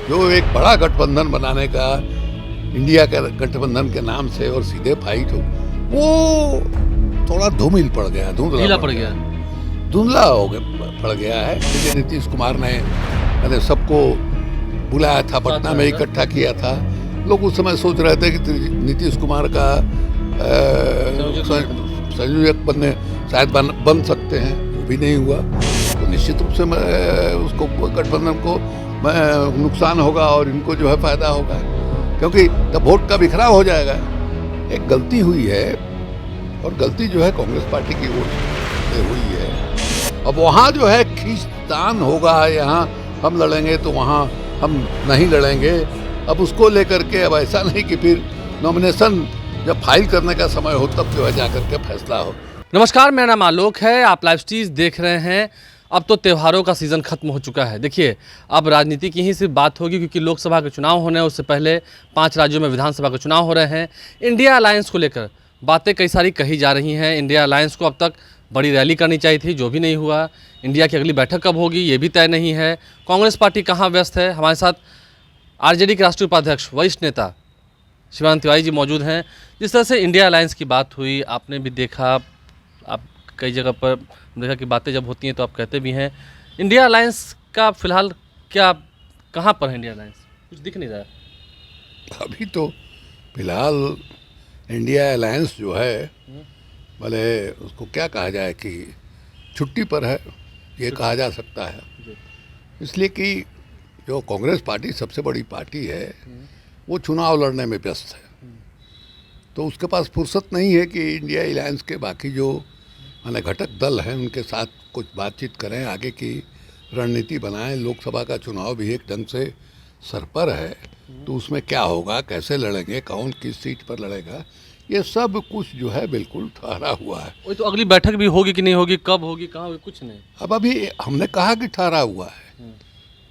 जो एक बड़ा गठबंधन बनाने का इंडिया के गठबंधन के नाम से और सीधे फाइट हो, वो थोड़ा धूमिल पड़ गया, ढीला पड़ गया। धुंधला हो गया पड़ गया है। इसलिए नीतीश कुमार ने सबको बुलाया था, पटना में इकट्ठा किया था। लोग उस समय सोच रहे थे कि नीतीश कुमार का संयोजक शायद बन सकते हैं, वो भी नहीं हुआ। तो निश्चित रूप से उसको गठबंधन को नुकसान होगा और इनको जो है फायदा होगा, क्योंकि तब वोट का बिखराव हो जाएगा। एक गलती हुई है और गलती जो है कांग्रेस पार्टी की ओर से हुई है। अब वहाँ जो है खींचतान होगा, यहाँ हम लड़ेंगे तो वहाँ हम नहीं लड़ेंगे। अब उसको लेकर के अब ऐसा नहीं कि फिर नॉमिनेशन जब फाइल करने का समय हो तब जो है जाकर के फैसला हो। नमस्कार, मेरा नाम आलोक है, आप लाइव स्ट्रीज देख रहे हैं। अब तो त्योहारों का सीज़न खत्म हो चुका है। देखिए, अब राजनीति की ही सिर्फ बात होगी, क्योंकि लोकसभा के चुनाव होने हैं। उससे पहले 5 राज्यों में विधानसभा के चुनाव हो रहे हैं। इंडिया अलायंस को लेकर बातें कई सारी कही जा रही हैं। इंडिया अलायंस को अब तक बड़ी रैली करनी चाहिए थी, जो भी नहीं हुआ। इंडिया की अगली बैठक कब होगी, ये भी तय नहीं है। कांग्रेस पार्टी कहाँ व्यस्त है। हमारे साथ आरजेडी के राष्ट्रीय उपाध्यक्ष, वरिष्ठ नेता शिवानंद तिवारी जी मौजूद हैं। जिस तरह से इंडिया अलायंस की बात हुई, आपने भी देखा, आप कई जगह पर देखा कि बातें जब होती हैं तो आप कहते भी हैं। इंडिया अलायंस का फिलहाल क्या, कहाँ पर है इंडिया अलायंस? कुछ दिख नहीं रहा अभी तो फिलहाल इंडिया अलायंस जो है, भले उसको क्या कहा जाए कि छुट्टी पर है, ये कहा जा सकता है। इसलिए कि जो कांग्रेस पार्टी सबसे बड़ी पार्टी है, वो चुनाव लड़ने में व्यस्त है। तो उसके पास फुर्सत नहीं है कि इंडिया अलायंस के बाकी जो माने घटक दल हैं उनके साथ कुछ बातचीत करें, आगे की रणनीति बनाएं। लोकसभा का चुनाव भी एक ढंग से सर पर है, तो उसमें क्या होगा, कैसे लड़ेंगे, कौन किस सीट पर लड़ेगा, ये सब कुछ जो है बिल्कुल ठहरा हुआ है। वही तो, अगली बैठक भी होगी कि नहीं होगी, कब होगी, कहाँ होगी, कुछ नहीं। अब अभी हमने कहा कि ठहरा हुआ है,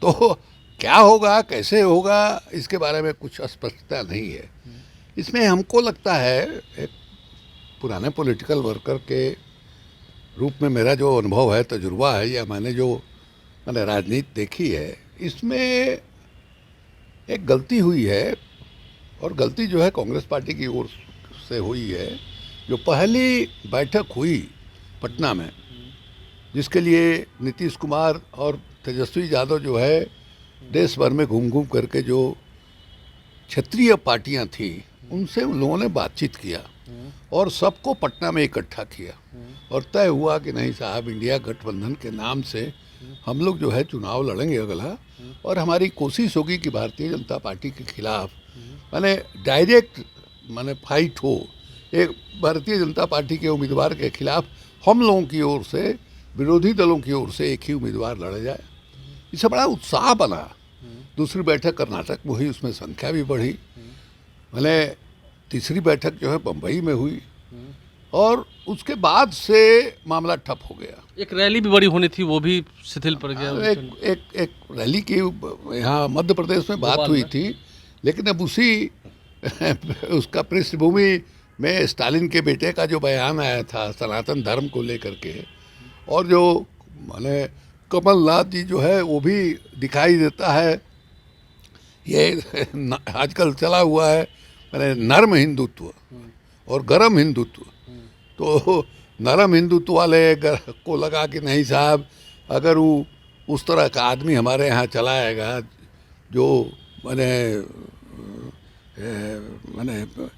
तो क्या होगा, कैसे होगा, इसके बारे में कुछ स्पष्टता नहीं है। इसमें हमको लगता है, एक पुराने पॉलिटिकल वर्कर के रूप में मेरा जो अनुभव है, तजुर्बा है, या मैंने राजनीति देखी है, इसमें एक गलती हुई है। और गलती जो है कांग्रेस पार्टी की ओर से हुई है। जो पहली बैठक हुई पटना में, जिसके लिए नीतीश कुमार और तेजस्वी यादव जो है देश भर में घूम घूम करके जो क्षेत्रीय पार्टियां थी उनसे उन लोगों ने बातचीत किया और सबको पटना में इकट्ठा किया, और तय हुआ कि नहीं साहब, इंडिया गठबंधन के नाम से हम लोग जो है चुनाव लड़ेंगे अगला, और हमारी कोशिश होगी कि भारतीय जनता पार्टी के खिलाफ डायरेक्ट फाइट हो। एक भारतीय जनता पार्टी के उम्मीदवार के खिलाफ हम लोगों की ओर से, विरोधी दलों की ओर से एक ही उम्मीदवार लड़ा जाए। इससे बड़ा उत्साह बना। दूसरी बैठक कर्नाटक में हुई, उसमें संख्या भी बढ़ी। तीसरी बैठक जो है बम्बई में हुई, और उसके बाद से मामला ठप हो गया। एक रैली भी बड़ी होनी थी, वो भी शिथिल पड़ गया। एक रैली की यहाँ मध्य प्रदेश में बात हुई थी, लेकिन अब उसका पृष्ठभूमि में स्टालिन के बेटे का जो बयान आया था सनातन धर्म को लेकर के, और जो कमलनाथ जी जो है वो भी दिखाई देता है। ये आजकल चला हुआ है नरम हिंदुत्व और गरम हिंदुत्व। तो नरम हिंदुत्व वाले को लगा कि नहीं साहब, अगर वो उस तरह का आदमी हमारे यहाँ चला आएगा जो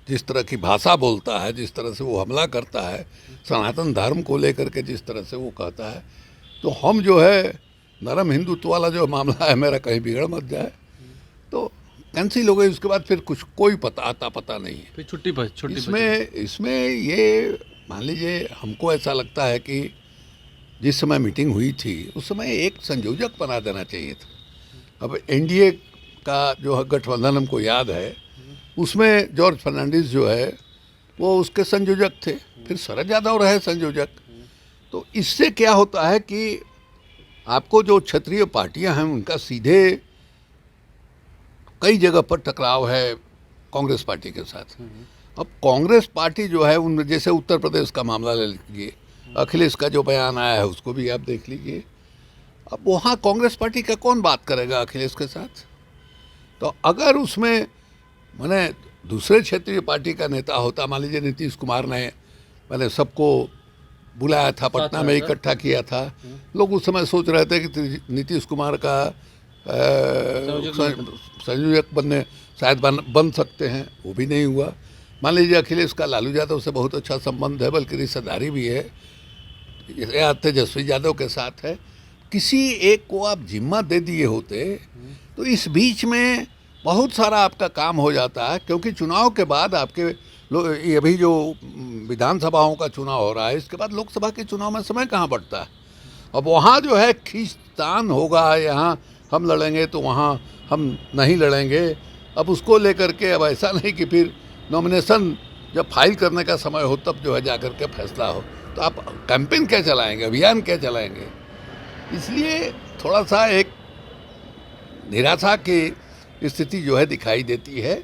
जिस तरह की भाषा बोलता है, जिस तरह से वो हमला करता है, सनातन धर्म को लेकर के जिस तरह से वो कहता है, तो हम जो है नरम हिंदुत्व वाला जो मामला है मेरा कहीं बिगड़ मत जाए। तो कैंसिल हो गई। उसके बाद फिर कोई पता नहीं है। फिर छुट्टी इसमें ये मान लीजिए, हमको ऐसा लगता है कि जिस समय मीटिंग हुई थी उस समय एक संयोजक बना देना चाहिए था। अब एनडीए का जो गठबंधन हमको याद है, उसमें जॉर्ज फर्नांडिस जो है वो उसके संयोजक थे, फिर शरद यादव रहे संयोजक। तो इससे क्या होता है कि आपको जो क्षेत्रीय पार्टियां हैं उनका सीधे कई जगह पर टकराव है कांग्रेस पार्टी के साथ। अब कांग्रेस पार्टी जो है उनमें, जैसे उत्तर प्रदेश का मामला ले लीजिए, अखिलेश का जो बयान आया है उसको भी आप देख लीजिए। अब वहाँ कांग्रेस पार्टी का कौन बात करेगा अखिलेश के साथ? तो अगर उसमें मैंने दूसरे क्षेत्रीय पार्टी का नेता होता, मान लीजिए नीतीश कुमार ने मैंने सबको बुलाया था, पटना में इकट्ठा किया था, लोग उस समय सोच रहे थे कि नीतीश कुमार का संयोजक बनने शायद बन सकते हैं, वो भी नहीं हुआ। मान लीजिए अखिलेश का लालू यादव से बहुत अच्छा संबंध है, बल्कि रिश्तेदारी भी है, या तेजस्वी यादव के साथ है। किसी एक को आप जिम्मा दे दिए होते तो इस बीच में बहुत सारा आपका काम हो जाता है, क्योंकि चुनाव के बाद आपके ये अभी जो विधानसभाओं का चुनाव हो रहा है, इसके बाद लोकसभा के चुनाव में समय कहाँ बढ़ता है। अब वहाँ जो है खींचतान होगा, यहाँ हम लड़ेंगे तो वहाँ हम नहीं लड़ेंगे। अब उसको लेकर के अब ऐसा नहीं कि फिर नॉमिनेशन जब फाइल करने का समय हो तब जो है जा कर के फैसला हो, तो आप कैंपेन क्या चलाएंगे, अभियान क्या चलाएंगे। इसलिए थोड़ा सा एक निराशा की स्थिति जो है दिखाई देती है।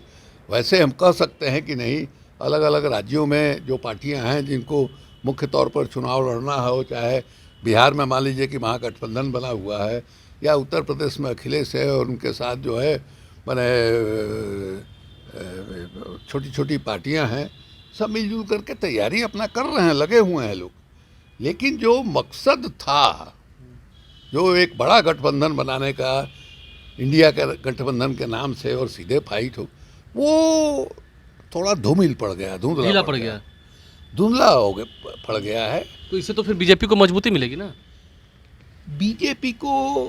वैसे हम कह सकते हैं कि नहीं, अलग अलग राज्यों में जो पार्टियां हैं जिनको मुख्य तौर पर चुनाव लड़ना हो, चाहे बिहार में मान लीजिए कि महागठबंधन बना हुआ है, या उत्तर प्रदेश में अखिलेश है और उनके साथ जो है मैंने छोटी छोटी पार्टियां हैं, सब मिलजुल करके तैयारी अपना कर रहे हैं, लगे हुए हैं लोग। लेकिन जो मकसद था, जो एक बड़ा गठबंधन बनाने का, इंडिया के गठबंधन के नाम से और सीधे फाइट हो, वो थोड़ा धूमिल पड़ गया, धुंधला पड़ गया, धुंधला हो गया, पड़ गया है। तो इससे तो फिर बीजेपी को मजबूती मिलेगी ना। बीजेपी को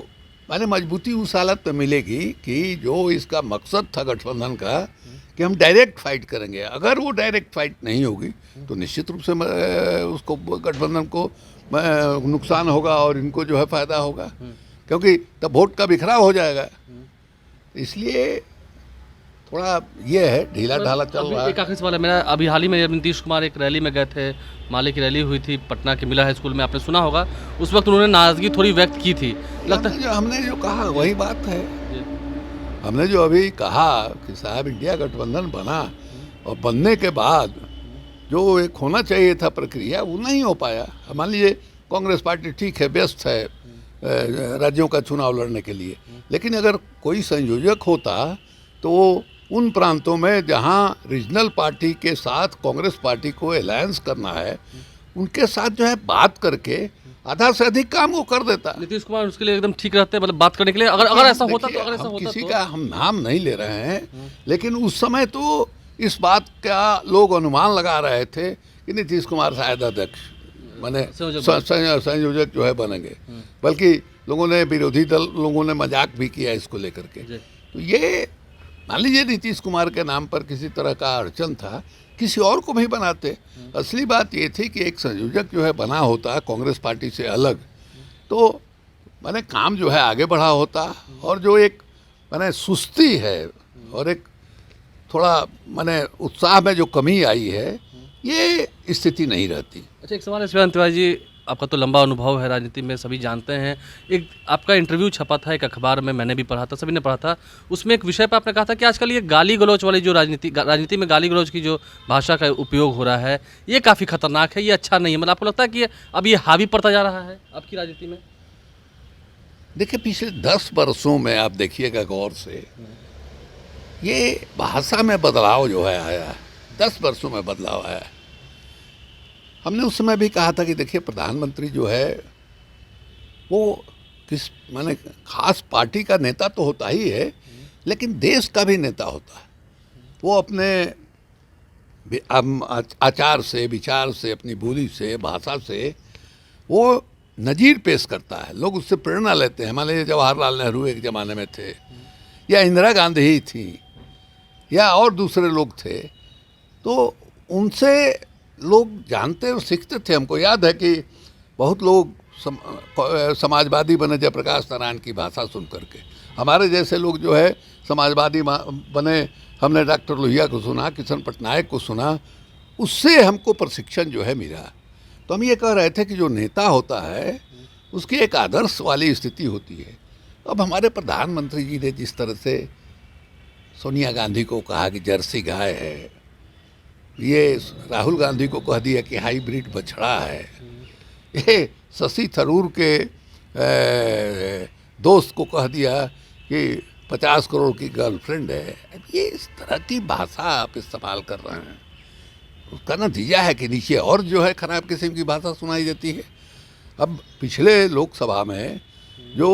माने मजबूती उस हालत में मिलेगी कि जो इसका मकसद था गठबंधन का कि हम डायरेक्ट फाइट करेंगे, अगर वो डायरेक्ट फाइट नहीं होगी तो निश्चित रूप से उसको गठबंधन को नुकसान होगा और इनको जो है फायदा होगा, क्योंकि तब वोट का बिखराव हो जाएगा। इसलिए थोड़ा ये है ढीला ढाला चल रहा है। एक आखिरी सवाल है मेरा, अभी हाल ही में नीतीश कुमार एक रैली में गए थे, माले की रैली हुई थी पटना के मिला हाई स्कूल में, आपने सुना होगा, उस वक्त उन्होंने नाराजगी थोड़ी व्यक्त की थी। लगता है हमने जो कहा वही बात है, हमने जो अभी कहा कि साहब इंडिया गठबंधन बना और बनने के बाद जो एक होना चाहिए था प्रक्रिया, वो नहीं हो पाया। मान लीजिए कांग्रेस पार्टी ठीक है, व्यस्त है राज्यों का चुनाव लड़ने के लिए, लेकिन अगर कोई संयोजक होता तो वो उन प्रांतों में जहां रीजनल पार्टी के साथ कांग्रेस पार्टी को अलायंस करना है, उनके साथ जो है बात करके आधा से अधिक काम वो कर देता। नीतीश कुमार उसके लिए एकदम ठीक रहते हैं, मतलब बात करने के लिए। अगर ऐसा होता तो, अगर ऐसा होता किसी का हम नाम नहीं ले रहे हैं, लेकिन उस समय तो इस बात का लोग अनुमान लगा रहे थे कि नीतीश कुमार शायद अध्यक्ष माने संयोजक जो है बनेंगे, बल्कि लोगों ने, विरोधी दल लोगों ने मजाक भी किया इसको लेकर के। तो ये मान लीजिए नीतीश कुमार के नाम पर किसी तरह का अड़चन था, किसी और को भी बनाते। असली बात ये थी कि एक संयोजक जो है बना होता कांग्रेस पार्टी से अलग, तो मैंने काम जो है आगे बढ़ा होता, और जो एक मैंने सुस्ती है और एक थोड़ा मैंने उत्साह में जो कमी आई है, ये स्थिति नहीं रहती। अच्छा, एक सवाल है शिवानंद तिवारी जी, आपका तो लंबा अनुभव है राजनीति में, सभी जानते हैं। एक आपका इंटरव्यू छपा था एक अखबार में, मैंने भी पढ़ा था, सभी ने पढ़ा था। उसमें एक विषय पर आपने कहा था कि आजकल ये गाली गलौज वाली जो राजनीति में गाली गलौज की जो भाषा का उपयोग हो रहा है, ये काफ़ी खतरनाक है, ये अच्छा नहीं है। मतलब आपको लगता है कि अब ये हावी पड़ता जा रहा है आपकी राजनीति में? देखिए, पिछले 10 वर्षों में आप देखिएगा गौर से, ये भाषा में बदलाव जो है आया है, 10 वर्षों में बदलाव आया है। हमने उस समय भी कहा था कि देखिए, प्रधानमंत्री जो है वो किस माने खास पार्टी का नेता तो होता ही है, लेकिन देश का भी नेता होता है। वो अपने आचार से, विचार से, अपनी बोली से, भाषा से वो नज़ीर पेश करता है, लोग उससे प्रेरणा लेते हैं। मान लीजिए जवाहरलाल नेहरू एक ज़माने में थे, या इंदिरा गांधी ही थी, या और दूसरे लोग थे, तो उनसे लोग जानते और सीखते थे। हमको याद है कि बहुत लोग समाजवादी बने जयप्रकाश नारायण की भाषा सुन करके। हमारे जैसे लोग जो है समाजवादी बने, हमने डॉक्टर लोहिया को सुना, किशन पटनायक को सुना, उससे हमको प्रशिक्षण जो है मिला। तो हम ये कह रहे थे कि जो नेता होता है उसकी एक आदर्श वाली स्थिति होती है। अब हमारे प्रधानमंत्री जी ने जिस तरह से सोनिया गांधी को कहा कि जर्सी गाय है, ये राहुल गांधी को कह दिया कि हाइब्रिड बछड़ा है, ये शशि थरूर के दोस्त को कह दिया कि 50 करोड़ की गर्लफ्रेंड है। अब ये इस तरह की भाषा आप इस्तेमाल कर रहे हैं, उसका नतीजा है कि नीचे और जो है खराब किस्म की भाषा सुनाई देती है। अब पिछले लोकसभा में जो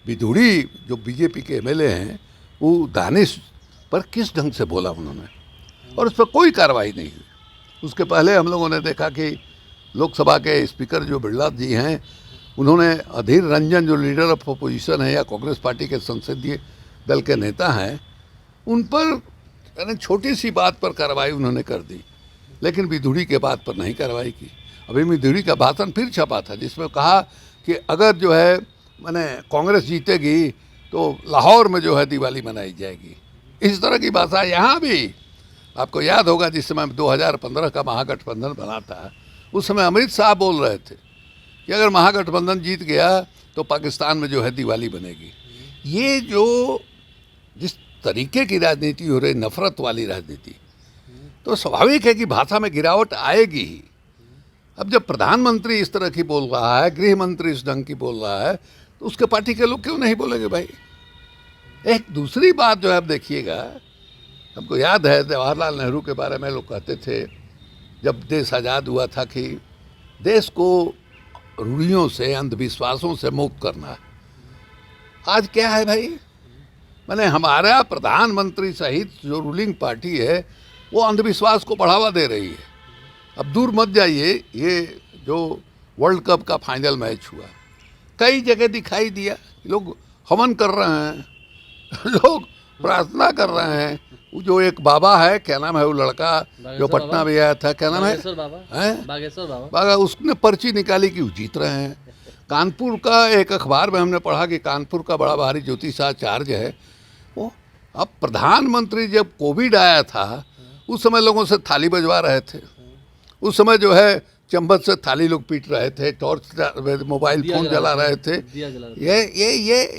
विधुड़ी जो बीजेपी के एमएलए हैं, वो दानिश पर किस ढंग से बोला उन्होंने, और उस पर कोई कार्रवाई नहीं हुई। उसके पहले हम लोगों ने देखा कि लोकसभा के स्पीकर जो बिरला जी हैं, उन्होंने अधीर रंजन जो लीडर ऑफ अपोजिशन है या कांग्रेस पार्टी के संसदीय दल के नेता हैं, उन पर यानी छोटी सी बात पर कार्रवाई उन्होंने कर दी, लेकिन विधुड़ी के बात पर नहीं कार्रवाई की। अभी विधुड़ी का भाषण फिर छपा था जिसमें कहा कि अगर जो है मैंने कांग्रेस जीतेगी तो लाहौर में जो है दिवाली मनाई जाएगी। इस तरह की भाषा यहाँ भी आपको याद होगा, जिस समय 2015 का महागठबंधन बना था, उस समय अमित शाह बोल रहे थे कि अगर महागठबंधन जीत गया तो पाकिस्तान में जो है दिवाली बनेगी। ये जो जिस तरीके की राजनीति हो रही, नफरत वाली राजनीति, तो स्वाभाविक है कि भाषा में गिरावट आएगी ही। अब जब प्रधानमंत्री इस तरह की बोल रहा है, गृह मंत्री इस ढंग की बोल रहा है, तो उसके पार्टी के लोग क्यों नहीं बोलेंगे भाई। एक दूसरी बात जो है, अब देखिएगा, हमको याद है जवाहरलाल नेहरू के बारे में लोग कहते थे जब देश आज़ाद हुआ था कि देश को रूढ़ियों से, अंधविश्वासों से मुक्त करना है। आज क्या है भाई, मैंने हमारा प्रधानमंत्री सहित जो रूलिंग पार्टी है वो अंधविश्वास को बढ़ावा दे रही है। अब दूर मत जाइए, ये जो वर्ल्ड कप का फाइनल मैच हुआ, कई जगह दिखाई दिया, लोग हवन कर रहे हैं, लोग प्रार्थना कर रहे हैं। वो जो एक बाबा है, क्या नाम है वो लड़का जो पटना में आया था, क्या नाम है, बागेश्वर बाबा, उसने पर्ची निकाली कि वो जीत रहे हैं। कानपुर का एक अखबार में हमने पढ़ा कि कानपुर का बड़ा भारी ज्योतिषाचार्य है वो, अब प्रधानमंत्री जब कोविड आया था उस समय लोगों से थाली बजवा रहे थे, उस समय जो है चम्मच से थाली लोग पीट रहे थे, टॉर्च मोबाइल फोन जला रहे थे,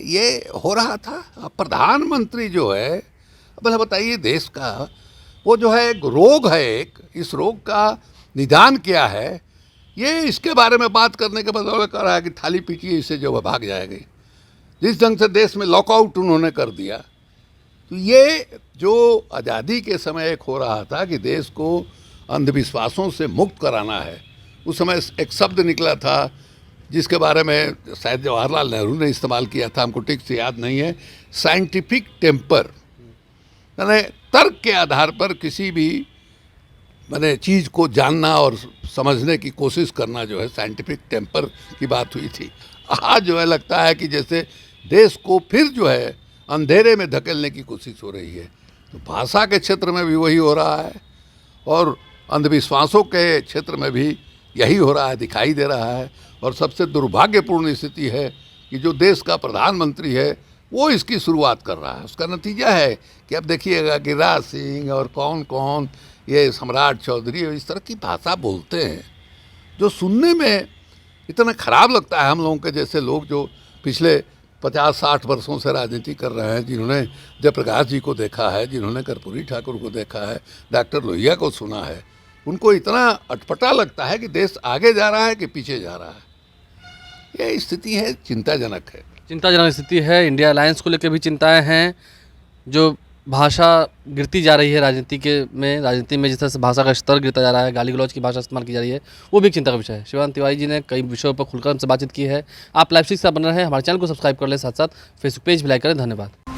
ये हो रहा था। अब प्रधानमंत्री जो है, अब बताइए देश का वो जो है एक रोग है, एक इस रोग का निदान क्या है, ये इसके बारे में बात करने के बदले कर रहा है कि थाली पीटिए इससे जो है भाग जाएगी। जिस ढंग से देश में लॉकआउट उन्होंने कर दिया, तो ये जो आज़ादी के समय एक हो रहा था कि देश को अंधविश्वासों से मुक्त कराना है, उस समय एक शब्द निकला था जिसके बारे में शायद जवाहरलाल नेहरू ने इस्तेमाल किया था, हमको ठीक से याद नहीं है, साइंटिफिक टेम्पर, यानी तर्क के आधार पर किसी भी मैंने चीज़ को जानना और समझने की कोशिश करना, जो है साइंटिफिक टेम्पर की बात हुई थी। आज जो है लगता है कि जैसे देश को फिर जो है अंधेरे में धकेलने की कोशिश हो रही है। तो भाषा के क्षेत्र में भी वही हो रहा है और अंधविश्वासों के क्षेत्र में भी यही हो रहा है, दिखाई दे रहा है। और सबसे दुर्भाग्यपूर्ण स्थिति है कि जो देश का प्रधानमंत्री है वो इसकी शुरुआत कर रहा है। उसका नतीजा है कि अब देखिएगा गिरिराज सिंह और कौन कौन ये सम्राट चौधरी इस तरह की भाषा बोलते हैं जो सुनने में इतना ख़राब लगता है। हम लोगों के जैसे लोग जो पिछले 50-60 वर्षों से राजनीति कर रहे हैं, जिन्होंने जयप्रकाश जी को देखा है, जिन्होंने कर्पूरी ठाकुर को देखा है, डॉक्टर लोहिया को सुना है, उनको इतना अटपटा लगता है कि देश आगे जा रहा है कि पीछे जा रहा है। ये स्थिति है, चिंताजनक है, चिंताजनक स्थिति है। इंडिया अलायंस को लेकर भी चिंताएं हैं। जो भाषा गिरती जा रही है राजनीति में जिस तरह से भाषा का स्तर गिरता जा रहा है, गाली गलौज की भाषा इस्तेमाल की जा रही है, वो भी एक चिंता का विषय है। शिवानंद तिवारी जी ने कई विषयों पर खुलकर हमसे बातचीत की है। आप लाइव स्ट्रीम से बन रहे हैं, हमारे चैनल को सब्सक्राइब कर लें, साथ साथ फेसबुक पेज भी लाइक करें। धन्यवाद।